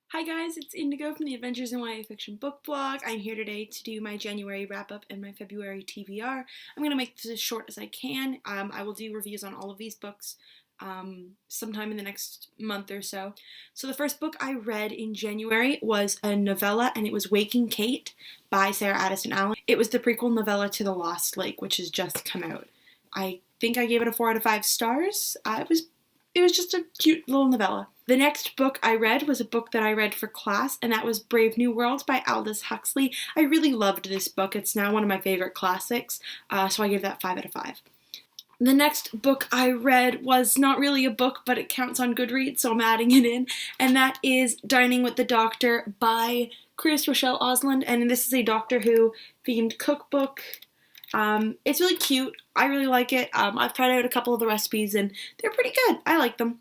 Hi guys, it's Indigo from the Adventures in YA Fiction book blog. I'm here today to do my January wrap-up and my February TBR. I'm going to make this as short as I can. I will do reviews on all of these books sometime in the next month or so. So the first book I read in January was a novella, and it was Waking Kate by Sarah Addison Allen. It was the prequel novella to The Lost Lake, which has just come out. I think I gave it a 4 out of 5 stars. It was just a cute little novella. The next book I read was a book that I read for class, and that was Brave New World by Aldous Huxley. I really loved this book. It's now one of my favorite classics, so I gave that 5 out of 5. The next book I read was not really a book, but it counts on Goodreads, so I'm adding it in, and that is Dining with the Doctor by Chris Rochelle Osland, and this is a Doctor Who themed cookbook. It's really cute. I really like it. I've tried out a couple of the recipes and they're pretty good. I like them.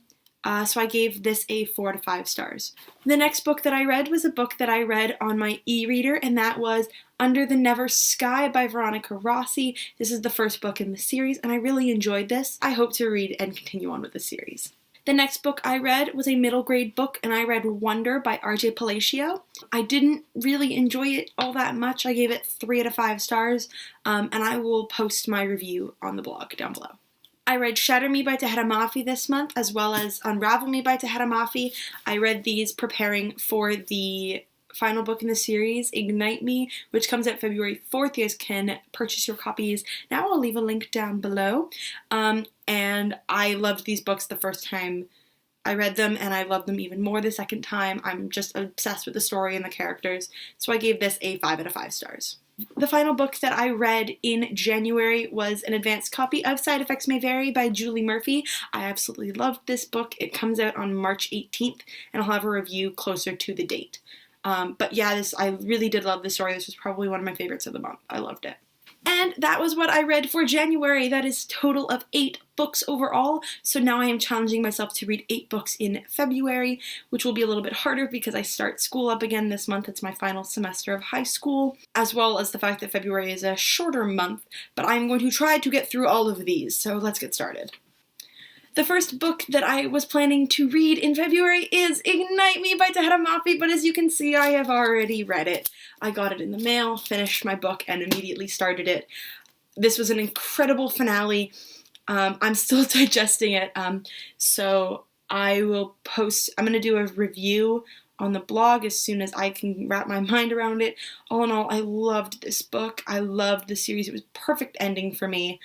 So I gave this a 4 out of 5 stars. The next book that I read was a book that I read on my e-reader, and that was Under the Never Sky by Veronica Rossi. This is the first book in the series, and I really enjoyed this. I hope to read and continue on with the series. The next book I read was a middle grade book, and I read Wonder by R.J. Palacio. I didn't really enjoy it all that much. I gave it 3 out of 5 stars, and I will post my review on the blog down below. I read Shatter Me by Tahira Mafi this month, as well as Unravel Me by Tahira Mafi. I read these preparing for the final book in the series, Ignite Me, which comes out February 4th. You guys can purchase your copies now. I'll leave a link down below. And I loved these books the first time I read them, and I loved them even more the second time. I'm just obsessed with the story and the characters, so I gave this a 5 out of 5 stars. The final book that I read in January was an advanced copy of Side Effects May Vary by Julie Murphy. I absolutely loved this book. It comes out on March 18th, and I'll have a review closer to the date. But yeah, I really did love this story. This was probably one of my favorites of the month. I loved it. And that was what I read for January. That is a total of 8 books overall. So now I am challenging myself to read 8 books in February, which will be a little bit harder because I start school up again this month. It's my final semester of high school, as well as the fact that February is a shorter month. But I'm going to try to get through all of these. So let's get started. The first book that I was planning to read in February is Ignite Me by Tahira Mafi, but as you can see, I have already read it. I got it in the mail, finished my book, and immediately started it. This was an incredible finale. I'm still digesting it, so I'm going to do a review on the blog as soon as I can wrap my mind around it. All in all, I loved this book. I loved the series. It was a perfect ending for me.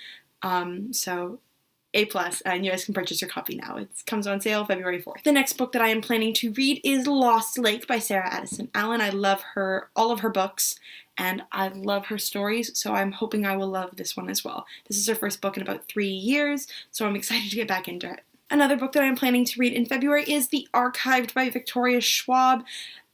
So A+, and you guys can purchase your copy now. It comes on sale February 4th. The next book that I am planning to read is Lost Lake by Sarah Addison Allen. I love all of her books, and I love her stories, so I'm hoping I will love this one as well. This is her first book in about 3 years, so I'm excited to get back into it. Another book that I'm planning to read in February is The Archived by Victoria Schwab.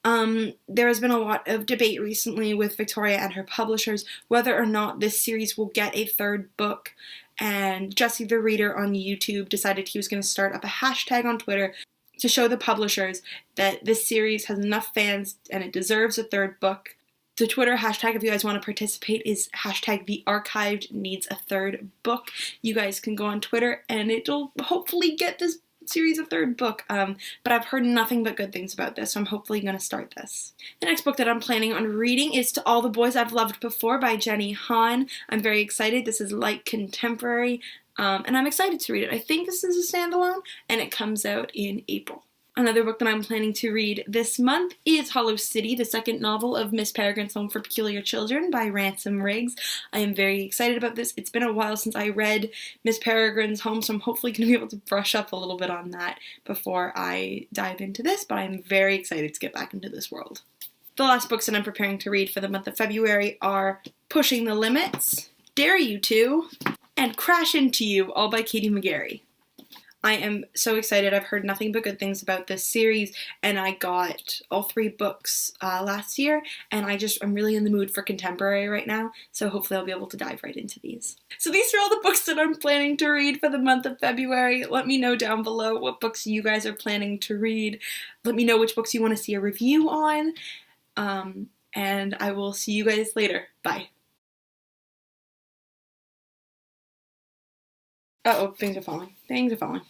There has been a lot of debate recently with Victoria and her publishers whether or not this series will get a 3rd book. And Jesse the Reader on YouTube decided he was going to start up a hashtag on Twitter to show the publishers that this series has enough fans and it deserves a 3rd book. The Twitter hashtag, if you guys want to participate, is hashtag The Archived Needs a 3rd book. You guys can go on Twitter and it'll hopefully get this series a 3rd book, but I've heard nothing but good things about this, so I'm hopefully going to start this. The next book that I'm planning on reading is To All the Boys I've Loved Before by Jenny Han. I'm very excited. This is light contemporary, and I'm excited to read it. I think this is a standalone, and it comes out in April. Another book that I'm planning to read this month is Hollow City, the 2nd novel of Miss Peregrine's Home for Peculiar Children by Ransom Riggs. I am very excited about this. It's been a while since I read Miss Peregrine's Home, so I'm hopefully going to be able to brush up a little bit on that before I dive into this, but I'm very excited to get back into this world. The last books that I'm preparing to read for the month of February are Pushing the Limits, Dare You To, and Crash Into You, all by Katie McGarry. I am so excited. I've heard nothing but good things about this series, and I got all 3 books last year, and I'm really in the mood for contemporary right now, so hopefully I'll be able to dive right into these. So these are all the books that I'm planning to read for the month of February. Let me know down below what books you guys are planning to read. Let me know which books you want to see a review on, and I will see you guys later. Bye. Uh-oh, things are falling. Things are falling.